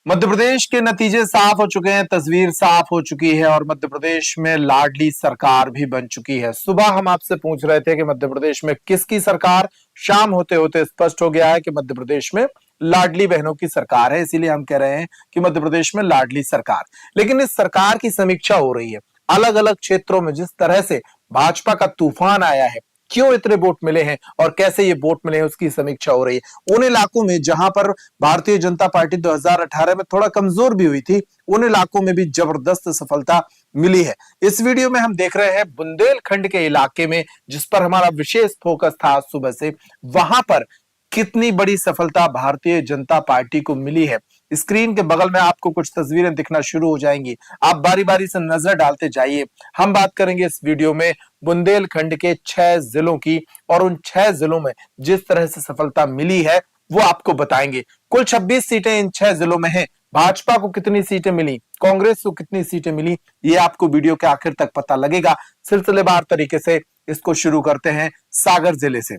मध्य प्रदेश के नतीजे साफ हो चुके हैं, तस्वीर साफ हो चुकी है और मध्य प्रदेश में लाडली सरकार भी बन चुकी है। सुबह हम आपसे पूछ रहे थे कि मध्य प्रदेश में किसकी सरकार, शाम होते होते स्पष्ट हो गया है कि मध्य प्रदेश में लाडली बहनों की सरकार है। इसीलिए हम कह रहे हैं कि मध्य प्रदेश में लाडली सरकार। लेकिन इस सरकार की समीक्षा हो रही है। अलग अलग क्षेत्रों में जिस तरह से भाजपा का तूफान आया है, क्यों इतने वोट मिले हैं और कैसे ये वोट मिले हैं, उसकी समीक्षा हो रही है। उन इलाकों में जहां पर भारतीय जनता पार्टी 2018 में थोड़ा कमजोर भी हुई थी, उन इलाकों में भी जबरदस्त सफलता मिली है। इस वीडियो में हम देख रहे हैं बुंदेलखंड के इलाके में, जिस पर हमारा विशेष फोकस था आज सुबह से, वहां पर कितनी बड़ी सफलता भारतीय जनता पार्टी को मिली है। स्क्रीन के बगल में आपको कुछ तस्वीरें दिखना शुरू हो जाएंगी, आप बारी बारी से नजर डालते जाइए। हम बात करेंगे इस वीडियो में बुंदेलखंड के 6 जिलों की, और उन 6 जिलों में जिस तरह से सफलता मिली है वो आपको बताएंगे। कुल 26 सीटें इन 6 जिलों में हैं। भाजपा को कितनी सीटें मिली, कांग्रेस को कितनी सीटें मिली, ये आपको वीडियो के आखिर तक पता लगेगा। सिलसिलेवार तरीके से इसको शुरू करते हैं सागर जिले से।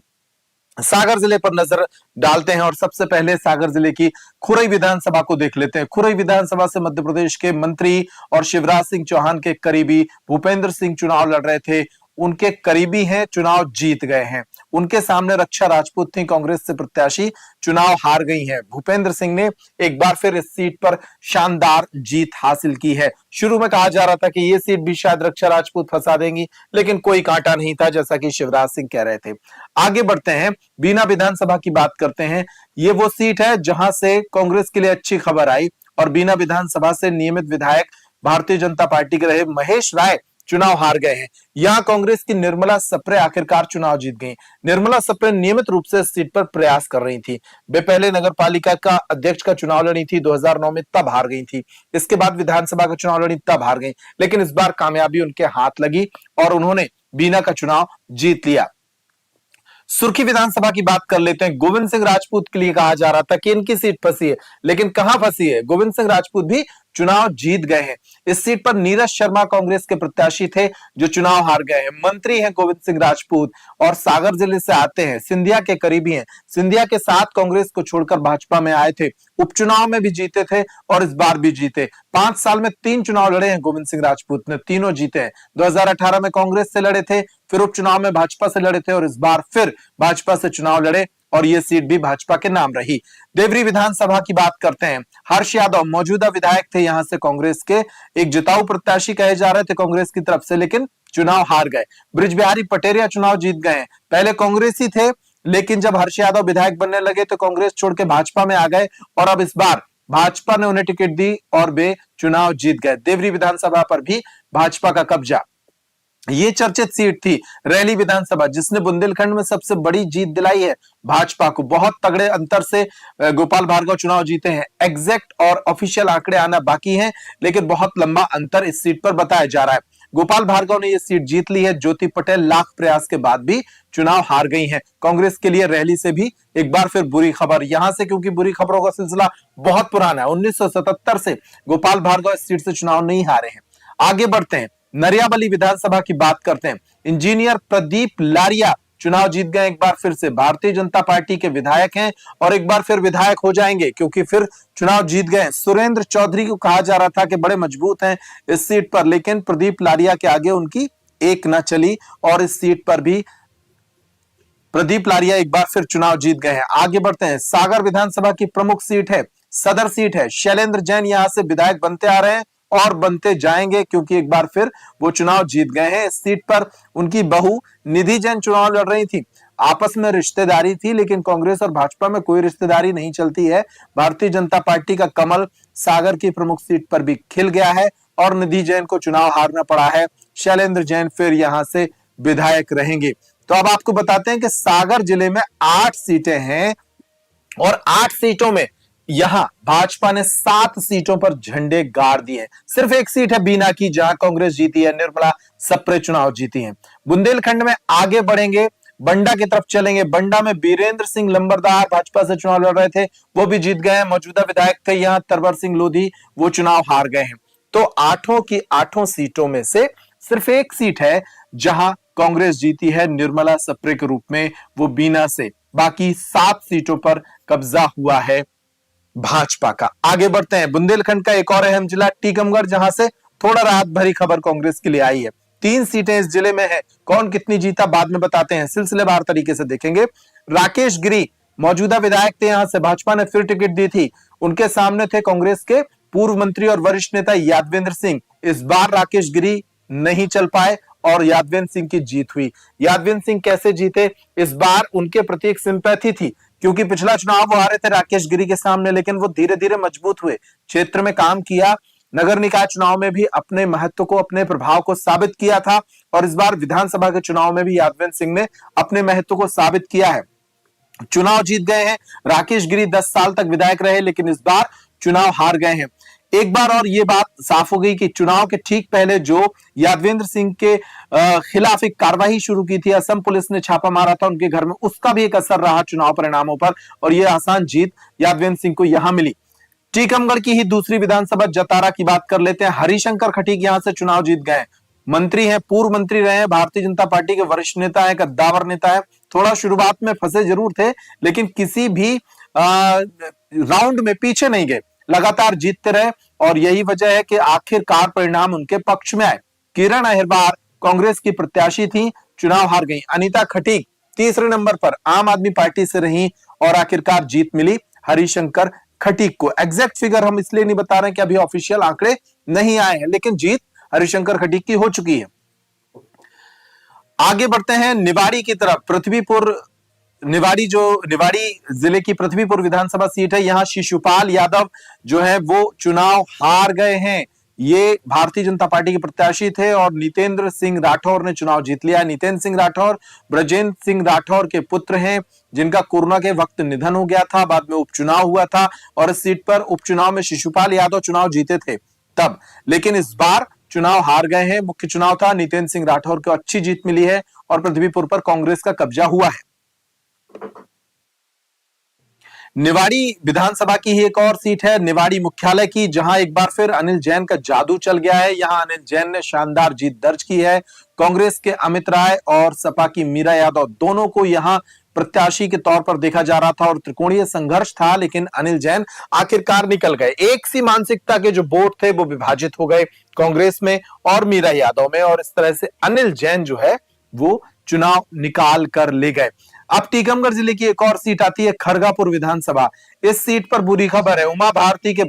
सागर जिले पर नजर डालते हैं और सबसे पहले सागर जिले की खुरई विधानसभा को देख लेते हैं। खुरई विधानसभा से मध्य प्रदेश के मंत्री और शिवराज सिंह चौहान के करीबी भूपेंद्र सिंह चुनाव लड़ रहे थे। उनके करीबी हैं, चुनाव जीत गए हैं। उनके सामने रक्षा राजपूत थी, कांग्रेस से प्रत्याशी, चुनाव हार गई हैं। भूपेंद्र सिंह ने एक बार फिर इस सीट पर शानदार जीत हासिल की है। शुरू में कहा जा रहा था कि ये सीट भी शायद रक्षा राजपूत फंसा देंगी, लेकिन कोई कांटा नहीं था, जैसा कि शिवराज सिंह कह रहे थे। आगे बढ़ते हैं, बीना विधानसभा की बात करते हैं। ये वो सीट है जहां से कांग्रेस के लिए अच्छी खबर आई और बीना विधानसभा से नियमित विधायक भारतीय जनता पार्टी के रहे महेश राय चुनाव हार गए हैं। यहां कांग्रेस की निर्मला सप्रे आखिरकार चुनाव जीत गई। निर्मला सप्रे नियमित रूप से इस सीट पर प्रयास कर रही थी। वे पहले नगर पालिका का अध्यक्ष का चुनाव लड़ी थी 2009 में, तब हार गई थी। इसके बाद विधानसभा का चुनाव लड़ी, तब हार गई। लेकिन इस बार कामयाबी उनके हाथ लगी और उन्होंने बीना का चुनाव जीत लिया। सुर्खी विधानसभा की बात कर लेते हैं। गोविंद सिंह राजपूत के लिए कहा जा रहा था कि इनकी सीट फंसी है, लेकिन कहां फंसी है, गोविंद सिंह राजपूत भी चुनाव जीत गए हैं। इस सीट पर नीरज शर्मा कांग्रेस के प्रत्याशी थे, जो चुनाव हार गए हैं। मंत्री हैं गोविंद सिंह राजपूत और सागर जिले से आते हैं, सिंधिया के करीबी हैं। सिंधिया के साथ कांग्रेस को छोड़कर भाजपा में आए थे, उपचुनाव में भी जीते थे और इस बार भी जीते। 5 साल में 3 चुनाव लड़े हैं गोविंद सिंह राजपूत ने, तीनों जीते हैं। 2018 में कांग्रेस से लड़े थे, फिर उपचुनाव में भाजपा से लड़े थे और इस बार फिर भाजपा से चुनाव लड़े और ये सीट भी भाजपा के नाम रही। देवरी विधानसभा की बात करते हैं। हर्ष यादव मौजूदा विधायक थे यहां से, कांग्रेस के एक जिताऊ प्रत्याशी कहे जा रहे थे कांग्रेस की तरफ से, लेकिन चुनाव हार गए। ब्रिजबिहारी पटेरिया चुनाव जीत गए हैं। पहले कांग्रेसी थे, लेकिन जब हर्ष यादव विधायक बनने लगे तो कांग्रेस छोड़ के भाजपा में आ गए और अब इस बार भाजपा ने उन्हें टिकट दी और वे चुनाव जीत गए। देवरी विधानसभा पर भी भाजपा का कब्जा। ये चर्चित सीट थी रैली विधानसभा, जिसने बुंदेलखंड में सबसे बड़ी जीत दिलाई है भाजपा को। बहुत तगड़े अंतर से गोपाल भार्गव चुनाव जीते हैं। एग्जैक्ट और ऑफिशियल आंकड़े आना बाकी हैं, लेकिन बहुत लंबा अंतर इस सीट पर बताया जा रहा है। गोपाल भार्गव ने यह सीट जीत ली है। ज्योति पटेल लाख प्रयास के बाद भी चुनाव हार गई हैं। कांग्रेस के लिए रैली से भी एक बार फिर बुरी खबर यहां से, क्योंकि बुरी खबरों का सिलसिला बहुत पुराना है। 1977 से गोपाल भार्गव इस सीट से चुनाव नहीं हारे हैं। आगे बढ़ते हैं, नरियाबली विधानसभा की बात करते हैं। इंजीनियर प्रदीप लारिया चुनाव जीत गए एक बार फिर से। भारतीय जनता पार्टी के विधायक हैं और एक बार फिर विधायक हो जाएंगे, क्योंकि फिर चुनाव जीत गए। सुरेंद्र चौधरी को कहा जा रहा था कि बड़े मजबूत हैं इस सीट पर, लेकिन प्रदीप लारिया के आगे उनकी एक न चली और इस सीट पर भी प्रदीप लारिया एक बार फिर चुनाव जीत गए हैं। आगे बढ़ते हैं, सागर विधानसभा की प्रमुख सीट है, सदर सीट है। शैलेंद्र जैन यहां से विधायक बनते आ रहे हैं और बनते जाएंगे, क्योंकि एक बार फिर वो चुनाव जीत गए हैं। इस सीट पर उनकी बहू निधि जैन चुनाव लड़ रही थी। आपस में रिश्तेदारी थी, लेकिन कांग्रेस और भाजपा में कोई रिश्तेदारी नहीं चलती है। भारतीय जनता पार्टी का कमल सागर की प्रमुख सीट पर भी खिल गया है और निधि जैन को चुनाव हारना पड़ा है। शैलेंद्र जैन फिर यहां से विधायक रहेंगे। तो अब आपको बताते हैं कि सागर जिले में 8 सीटें हैं और 8 सीटों में यहां भाजपा ने 7 सीटों पर झंडे गाड़ दिए। सिर्फ एक सीट है बीना की, जहां कांग्रेस जीती है, निर्मला सप्रे चुनाव जीती हैं। बुंदेलखंड में आगे बढ़ेंगे, बंडा की तरफ चलेंगे। बंडा में बीरेंद्र सिंह लंबरदार भाजपा से चुनाव लड़ रहे थे, वो भी जीत गए हैं। मौजूदा विधायक थे यहां तरवर सिंह लोधी, वो चुनाव हार गए हैं। तो 8 की 8 सीटों में से सिर्फ एक सीट है जहां कांग्रेस जीती है निर्मला सप्रे के रूप में, वो बीना से। बाकी 7 सीटों पर कब्जा हुआ है भाजपा का। आगे बढ़ते हैं, बुंदेलखंड का एक और अहम जिला टीकमगढ़, जहां से थोड़ा राहत भरी खबर कांग्रेस के लिए आई है। 3 सीटें इस जिले में है, कौन कितनी जीता बाद में बताते हैं, सिलसिलेवार तरीके से देखेंगे। राकेश गिरी मौजूदा विधायक थे, यहां से भाजपा ने फिर टिकट दी थी। उनके सामने थे कांग्रेस के पूर्व मंत्री और वरिष्ठ नेता यादवेंद्र सिंह। इस बार राकेश गिरी नहीं चल पाए और यादवेंद्र सिंह की जीत हुई। यादवेंद्र सिंह कैसे जीते, इस बार उनके प्रति एक सिंपैथी थी, क्योंकि पिछला चुनाव वो हारे थे राकेश गिरी के सामने, लेकिन वो धीरे धीरे मजबूत हुए, क्षेत्र में काम किया, नगर निकाय चुनाव में भी अपने महत्व को, अपने प्रभाव को साबित किया था, और इस बार विधानसभा के चुनाव में भी यादवेंद्र सिंह ने अपने महत्व को साबित किया है, चुनाव जीत गए हैं। राकेश गिरी 10 साल तक विधायक रहे, लेकिन इस बार चुनाव हार गए हैं। एक बार और ये बात साफ हो गई कि चुनाव के ठीक पहले जो यादवेंद्र सिंह के खिलाफ एक कार्रवाई शुरू की थी, असम पुलिस ने छापा मारा था उनके घर में, उसका भी एक असर रहा चुनाव परिणामों पर, और यह आसान जीत यादवेंद्र सिंह को यहां मिली। टीकमगढ़ की ही दूसरी विधानसभा जतारा की बात कर लेते हैं। हरिशंकर खटीक यहां से चुनाव जीत गए, मंत्री हैं, पूर्व मंत्री रहे हैं, भारतीय जनता पार्टी के वरिष्ठ नेता है, कद्दावर नेता है। थोड़ा शुरुआत में फंसे जरूर थे, लेकिन किसी भी राउंड में पीछे नहीं गए, लगातार जीतते रहे, और यही वजह है कि आखिरकार परिणाम उनके पक्ष में आए। किरण अहिरवार कांग्रेस की प्रत्याशी थी, चुनाव हार गई। अनीता खटीक तीसरे नंबर पर आम आदमी पार्टी से रही, और आखिरकार जीत मिली हरिशंकर खटीक को। एग्जैक्ट फिगर हम इसलिए नहीं बता रहे हैं कि अभी ऑफिशियल आंकड़े नहीं आए हैं, लेकिन जीत हरिशंकर खटीक की हो चुकी है। आगे बढ़ते हैं निवाड़ी की तरफ। पृथ्वीपुर, निवाड़ी जिले की पृथ्वीपुर विधानसभा सीट है, यहां शिशुपाल यादव जो है वो चुनाव हार गए हैं। ये भारतीय जनता पार्टी के प्रत्याशी थे, और नितेंद्र सिंह राठौर ने चुनाव जीत लिया। नितेंद्र सिंह राठौर ब्रजेंद्र सिंह राठौर के पुत्र हैं, जिनका कोरोना के वक्त निधन हो गया था, बाद में उपचुनाव हुआ था, और इस सीट पर उपचुनाव में शिशुपाल यादव चुनाव जीते थे तब, लेकिन इस बार चुनाव हार गए हैं। मुख्य चुनाव था, नितेंद्र सिंह राठौर को अच्छी जीत मिली है, और पृथ्वीपुर पर कांग्रेस का कब्जा हुआ है। निवाड़ी विधानसभा की ही एक और सीट है, निवाड़ी मुख्यालय की, जहां एक बार फिर अनिल जैन का जादू चल गया है। यहां अनिल जैन ने शानदार जीत दर्ज की है। कांग्रेस के अमित राय और सपा की मीरा यादव दोनों को यहां प्रत्याशी के तौर पर देखा जा रहा था, और त्रिकोणीय संघर्ष था, लेकिन अनिल जैन आखिरकार निकल गए। एक सी मानसिकता के जो वोट थे वो विभाजित हो गए कांग्रेस में और मीरा यादव में, और इस तरह से अनिल जैन जो है वो चुनाव निकाल कर ले गए। अब टीकमगढ़ जिले की एक और सीट आती है, खरगापुर विधानसभा। इस सीट पर बुरी खबर है, उमा भारती के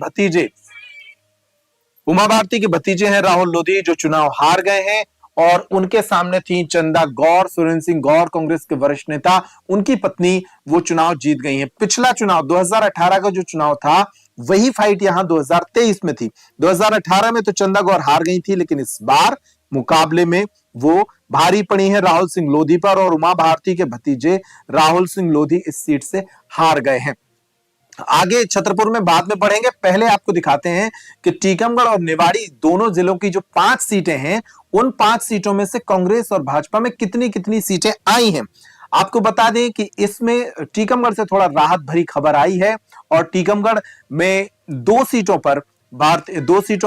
भतीजे हैं राहुल लोधी, जो चुनाव हार गए हैं, और उनके सामने थी चंदा गौर, सुरेंद्र सिंह गौर कांग्रेस के वरिष्ठ नेता, उनकी पत्नी, वो चुनाव जीत गई हैं। पिछला चुनाव 2018 का जो चुनाव था, वही फाइट यहां 2023 में थी। 2018 में तो चंदा गौर हार गई थी, लेकिन इस बार मुकाबले में वो भारी पड़ी है राहुल सिंह लोधी पर, और उमा भारती के भतीजे राहुल सिंह लोधी इस सीट से हार गए हैं। आगे छतरपुर में बाद में बढ़ेंगे, पहले आपको दिखाते हैं कि टीकमगढ़ और निवाड़ी दोनों जिलों की जो 5 सीटें हैं, उन 5 सीटों में से कांग्रेस और भाजपा में कितनी कितनी सीटें आई हैं। आपको बता दें कि इसमें टीकमगढ़ से थोड़ा राहत भरी खबर आई है, और टीकमगढ़ में 2 सीटों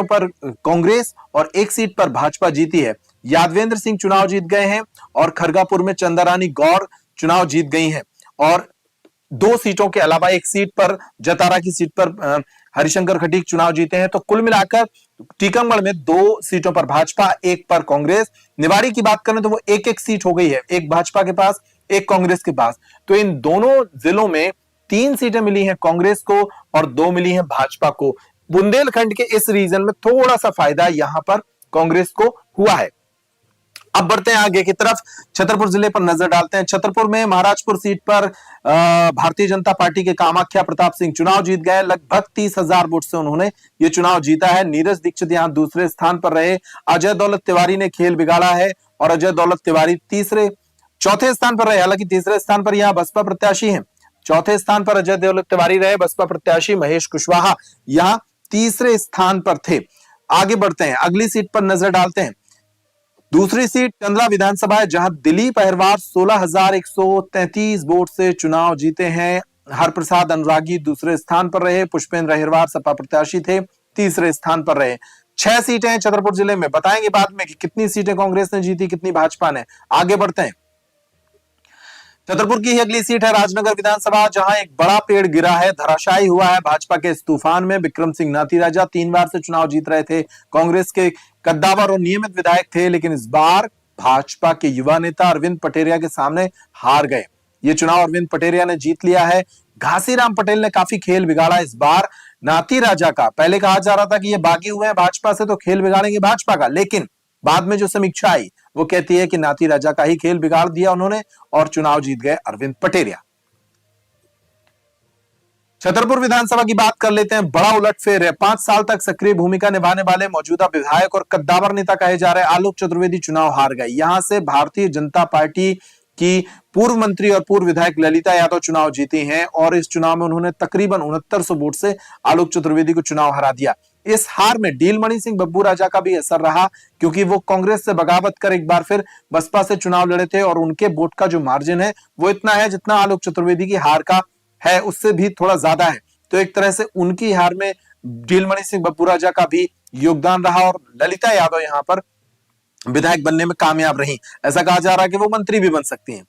पर कांग्रेस और 1 सीट पर भाजपा जीती है। यादवेंद्र सिंह चुनाव जीत गए हैं, और खरगापुर में चंद्रारानी गौर चुनाव जीत गई हैं, और 2 सीटों के अलावा 1 सीट पर, जतारा की सीट पर हरिशंकर खटीक चुनाव जीते हैं। तो कुल मिलाकर टीकमगढ़ में 2 सीटों पर भाजपा, 1 पर कांग्रेस। निवाड़ी की बात करें तो वो 1-1 सीट हो गई है, 1 भाजपा के पास, 1 कांग्रेस के पास। तो इन दोनों जिलों में 3 सीटें मिली हैं कांग्रेस को, और 2 मिली हैं भाजपा को। बुंदेलखंड के इस रीजन में थोड़ा सा फायदा यहां पर कांग्रेस को हुआ है। अब बढ़ते हैं आगे की तरफ, छतरपुर जिले पर नजर डालते हैं। छतरपुर में महाराजपुर सीट पर भारतीय जनता पार्टी के कामाख्या प्रताप सिंह चुनाव जीत गए। लगभग 30,000 वोट से उन्होंने ये चुनाव जीता है। नीरज दीक्षित यहां दूसरे स्थान पर रहे। अजय दौलत तिवारी ने खेल बिगाड़ा है, और अजय दौलत तिवारी चौथे स्थान पर रहे। हालांकि तीसरे स्थान पर यहां बसपा प्रत्याशी हैं। चौथे स्थान पर अजय दौलत तिवारी रहे। बसपा प्रत्याशी महेश कुशवाहा यहां तीसरे स्थान पर थे। आगे बढ़ते हैं, अगली सीट पर नजर डालते हैं। दूसरी सीट कंदला विधानसभा है, जहां दिलीप अहिरवार 16,133 वोट से चुनाव जीते हैं। हरप्रसाद अनुरागी दूसरे स्थान पर रहे। पुष्पेंद्र अहिरवार सपा प्रत्याशी थे, तीसरे स्थान पर रहे। 6 सीटें हैं छतरपुर जिले में, बताएंगे बाद में कि कितनी सीटें कांग्रेस ने जीती, कितनी भाजपा ने। आगे बढ़ते हैं, छतरपुर की ही अगली सीट है राजनगर विधानसभा, जहां एक बड़ा पेड़ गिरा है, धराशायी हुआ है भाजपा के इस तूफान में। विक्रम सिंह नाथीराजा 3 बार से चुनाव जीत रहे थे, कांग्रेस के कद्दावर और नियमित विधायक थे, लेकिन इस बार भाजपा के युवा नेता अरविंद पटेरिया के सामने हार गए। ये चुनाव अरविंद पटेरिया ने जीत लिया है। घासीराम पटेल ने काफी खेल बिगाड़ा इस बार नाथीराजा का। पहले कहा जा रहा था कि ये बागी हुए हैं भाजपा से तो खेल बिगाड़ेंगे भाजपा का, लेकिन बाद में जो समीक्षा आई वो कहती है कि नाथीराजा का ही खेल बिगाड़ दिया उन्होंने और चुनाव जीत गए अरविंद पटेरिया। छतरपुर विधानसभा की बात कर लेते हैं। बड़ा उलटफेर है। 5 साल तक सक्रिय भूमिका निभाने वाले मौजूदा विधायक और कद्दावर नेता कहे जा रहे आलोक चतुर्वेदी चुनाव हार गए। यहां से भारतीय जनता पार्टी की पूर्व मंत्री और पूर्व विधायक ललिता यादव चुनाव जीती हैं और इस चुनाव में उन्होंने तकरीबन 6900 वोट से आलोक चतुर्वेदी को चुनाव हरा दिया। इस हार में डीलमणि सिंह बब्बू राजा का भी असर रहा, क्योंकि वो कांग्रेस से बगावत कर एक बार फिर बसपा से चुनाव लड़े थे और उनके वोट का जो मार्जिन है वो इतना है जितना आलोक चतुर्वेदी की हार का है, उससे भी थोड़ा ज्यादा है। तो एक तरह से उनकी हार में डीलमणि सिंह बब्बू राजा का भी योगदान रहा और ललिता यादव यहां पर विधायक बनने में कामयाब रही। ऐसा कहा जा रहा है कि वो मंत्री भी बन सकती हैं।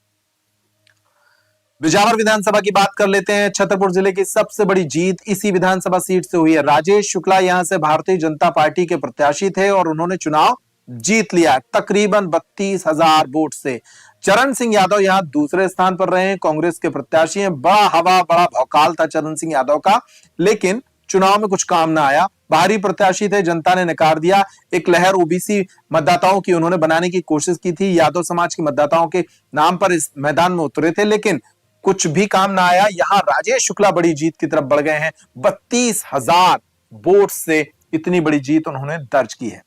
बिजावर विधानसभा की बात कर लेते हैं। छतरपुर जिले की सबसे बड़ी जीत इसी विधानसभा सीट से हुई है। राजेश शुक्ला यहां से भारतीय जनता पार्टी के प्रत्याशी थे और उन्होंने चुनाव जीत लिया तकरीबन 32,000 वोट से। चरण सिंह यादव यहां दूसरे स्थान पर रहे, कांग्रेस के प्रत्याशी हैं। बड़ा हवा बड़ा भौकाल था चरण सिंह यादव का, लेकिन चुनाव में कुछ काम ना आया। बाहरी प्रत्याशी थे, जनता ने नकार दिया। एक लहर ओबीसी मतदाताओं की उन्होंने बनाने की कोशिश की थी, यादव समाज के मतदाताओं के नाम पर इस मैदान में उतरे थे, लेकिन कुछ भी काम ना आया। यहां राजेश शुक्ला बड़ी जीत की तरफ बढ़ गए हैं। 32,000 वोट से इतनी बड़ी जीत उन्होंने दर्ज की है।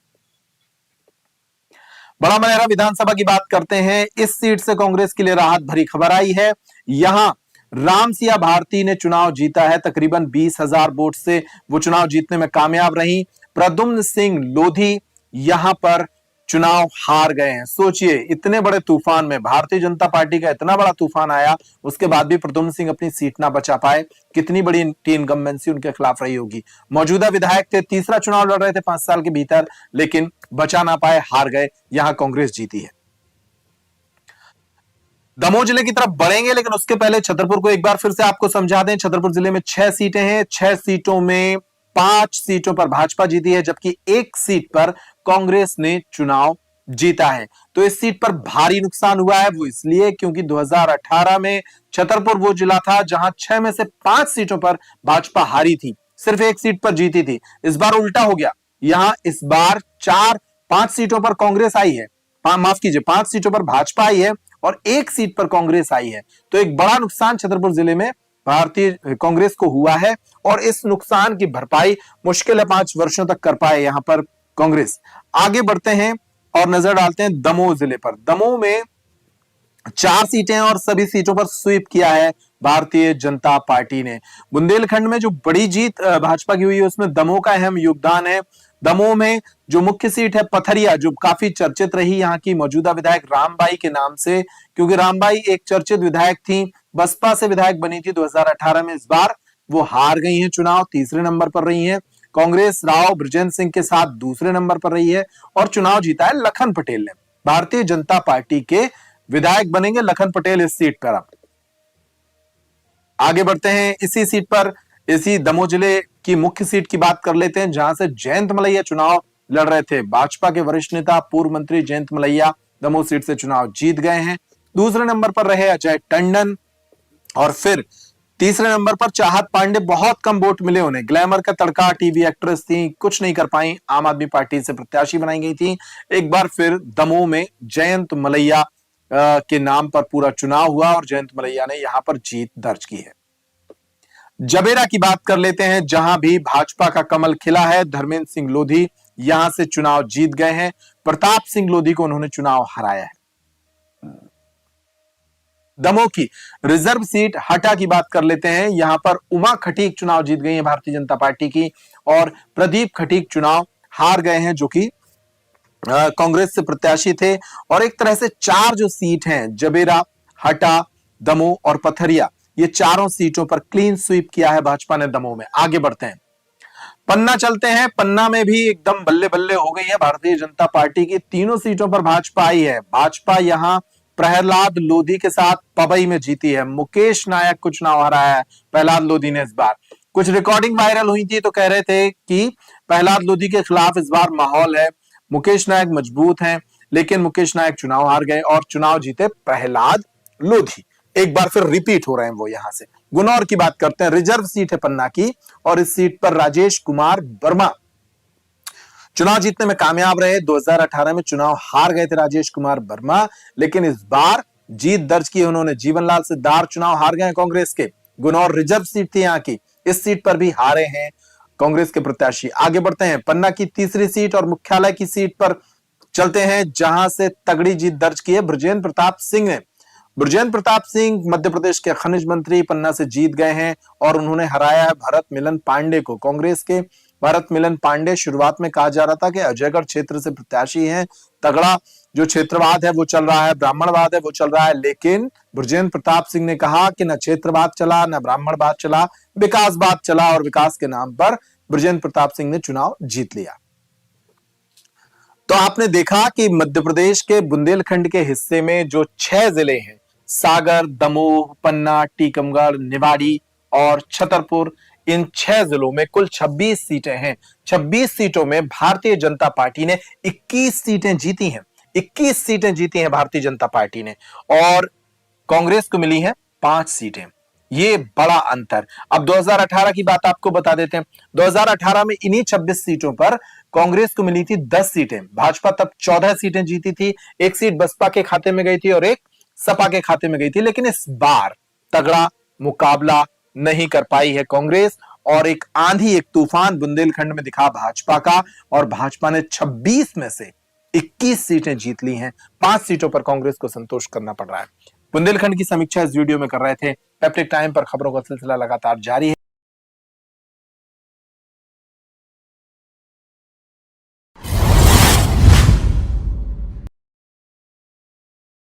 बड़ा मनेरा विधानसभा की बात करते हैं। इस सीट से कांग्रेस के लिए राहत भरी खबर आई है। यहां रामसिया भारती ने चुनाव जीता है तकरीबन 20,000 वोट से, वो चुनाव जीतने में कामयाब रही। प्रद्युम्न सिंह लोधी यहां पर चुनाव हार गए हैं। सोचिए, इतने बड़े तूफान में भारतीय जनता पार्टी का इतना बड़ा तूफान आया, उसके बाद भी प्रद्युम्न सिंह अपनी सीट ना बचा पाए। कितनी बड़ी इनकम्बेंसी उनके खिलाफ रही होगी। मौजूदा विधायक थे, तीसरा चुनाव लड़ रहे थे 5 साल के भीतर, लेकिन बचा ना पाए, हार गए। यहां कांग्रेस जीती है। दमोह जिले की तरफ बढ़ेंगे, लेकिन उसके पहले छतरपुर को एक बार फिर से आपको समझा दें। छतरपुर जिले में 6 सीटें हैं। 6 सीटों में 5 सीटों पर भाजपा जीती है, जबकि 1 सीट पर कांग्रेस ने चुनाव जीता है। तो इस सीट पर भारी नुकसान हुआ है, वो इसलिए क्योंकि 2018 में छतरपुर वो जिला था जहां 6 में से 5 सीटों पर भाजपा हारी थी, सिर्फ 1 सीट पर जीती थी। इस बार उल्टा हो गया। यहां इस बार 5 सीटों पर कांग्रेस आई है, माफ कीजिए, 5 सीटों पर भाजपा आई है और 1 सीट पर कांग्रेस आई है। तो एक बड़ा नुकसान छतरपुर जिले में भारतीय कांग्रेस को हुआ है और इस नुकसान की भरपाई मुश्किल है 5 वर्षों तक कर पाए यहां पर कांग्रेस। आगे बढ़ते हैं और नजर डालते हैं दमोह जिले पर। दमोह में 4 सीटें और सभी सीटों पर स्वीप किया है भारतीय जनता पार्टी ने। बुंदेलखंड में जो बड़ी जीत भाजपा की हुई है उसमें दमोह का अहम योगदान है। दमोह में जो मुख्य सीट है पथरिया, जो काफी चर्चित रही यहां की मौजूदा विधायक रामबाई के नाम से, क्योंकि रामबाई एक चर्चित विधायक थी, बसपा से विधायक बनी थी 2018 में। इस बार वो हार गई हैं चुनाव, तीसरे नंबर पर रही हैं। कांग्रेस राव बृजेंद्र सिंह के साथ दूसरे नंबर पर रही है और चुनाव जीता है लखन पटेल ने। भारतीय जनता पार्टी के विधायक बनेंगे लखन पटेल इस सीट पर। आगे बढ़ते हैं, इसी सीट पर, इसी दमोह जिले की मुख्य सीट की बात कर लेते हैं, जहां से जयंत मलैया चुनाव लड़ रहे थे। भाजपा के वरिष्ठ नेता पूर्व मंत्री जयंत मलैया दमोह सीट से चुनाव जीत गए हैं। दूसरे नंबर पर रहे अजय टंडन और फिर तीसरे नंबर पर चाहत पांडे। बहुत कम वोट मिले उन्हें, ग्लैमर का तड़का, टीवी एक्ट्रेस थी, कुछ नहीं कर पाई, आम आदमी पार्टी से प्रत्याशी बनाई गई थी। एक बार फिर दमोह में जयंत मलैया के नाम पर पूरा चुनाव हुआ और जयंत मलैया ने यहां पर जीत दर्ज की है। जबेरा की बात कर लेते हैं, जहां भी भाजपा का कमल खिला है। धर्मेंद्र सिंह लोधी यहां से चुनाव जीत गए हैं। प्रताप सिंह लोधी को उन्होंने चुनाव हराया है। दमोह की रिजर्व सीट हटा की बात कर लेते हैं। यहां पर उमा खटीक चुनाव जीत गई है भारतीय जनता पार्टी की और प्रदीप खटीक चुनाव हार गए हैं, जो कि कांग्रेस से प्रत्याशी थे। और एक तरह से 4 जो सीट हैं, जबेरा, हटा, दमोह और पथरिया, ये चारों सीटों पर क्लीन स्वीप किया है भाजपा ने दमोह में। आगे बढ़ते हैं, पन्ना चलते हैं। पन्ना में भी एकदम बल्ले बल्ले हो गई है भारतीय जनता पार्टी की। तीनों सीटों पर भाजपा आई है। भाजपा यहां प्रहलाद लोधी के साथ पवई में जीती है। मुकेश नायक को चुनाव हराया है प्रहलाद लोधी ने इस बार। कुछ रिकॉर्डिंग वायरल हुई थी तो कह रहे थे कि प्रहलाद लोधी के खिलाफ इस बार माहौल है, मुकेश नायक मजबूत हैं, लेकिन मुकेश नायक चुनाव हार गए और चुनाव जीते प्रहलाद लोधी। एक बार फिर रिपीट हो रहे हैं वो यहां से। गुनौर की बात करते हैं, रिजर्व सीट है पन्ना की और इस सीट पर राजेश कुमार वर्मा चुनाव जीतने में कामयाब रहे। 2018 में चुनाव हार गए थे राजेश कुमार वर्मा, लेकिन इस बार जीत दर्ज की उन्होंने। जीवनलाल सिद्धार्थ चुनाव हार गए कांग्रेस के। गुनौर रिजर्व सीट थी यहाँ की, इस सीट पर भी हारे हैं कांग्रेस के प्रत्याशी। आगे बढ़ते हैं, पन्ना की तीसरी सीट और मुख्यालय की सीट पर चलते हैं, जहां से तगड़ी जीत दर्ज की है बृजेंद्र प्रताप सिंह ने। बृजेंद्र प्रताप सिंह मध्य प्रदेश के खनिज मंत्री पन्ना से जीत गए हैं और उन्होंने हराया है भरत मिलन पांडे को। कांग्रेस के भरत मिलन पांडे शुरुआत में कहा जा रहा था कि अजयगढ़ क्षेत्र से प्रत्याशी हैं, तगड़ा जो क्षेत्रवाद है वो चल रहा है, ब्राह्मणवाद है वो चल रहा है, लेकिन बृजेंद्र प्रताप सिंह ने कहा कि न क्षेत्रवाद चला, न ब्राह्मणवाद चला, विकासवाद चला और विकास के नाम पर बृजेंद्र प्रताप सिंह ने चुनाव जीत लिया। तो आपने देखा कि मध्य प्रदेश के बुंदेलखंड के हिस्से में जो 6 जिले हैं, सागर, दमोह, पन्ना, टीकमगढ़, निवाड़ी और छतरपुर, इन 6 जिलों में कुल 26 सीटें हैं। 26 सीटों में भारतीय जनता पार्टी ने 21 सीटें जीती हैं। 21 सीटें जीती हैं भारतीय जनता पार्टी ने और कांग्रेस को मिली हैं 5 सीटें। ये बड़ा अंतर। अब 2018 की बात आपको बता देते हैं। 2018 में इन्हीं 26 सीटों पर कांग्रेस को मिली थी 10 सीटें। भाजपा तब 14 सीटें जीती थी, एक सीट बसपा के खाते में गई थी और एक सपा के खाते में गई थी। लेकिन इस बार तगड़ा मुकाबला नहीं कर पाई है कांग्रेस और एक आंधी, एक तूफान बुंदेलखंड में दिखा भाजपा का और भाजपा ने 26 में से 21 सीटें जीत ली हैं। 5 सीटों पर कांग्रेस को संतोष करना पड़ रहा है। बुंदेलखंड की समीक्षा इस वीडियो में कर रहे थे। पैप्टिक टाइम पर खबरों का सिलसिला लगातार जारी है।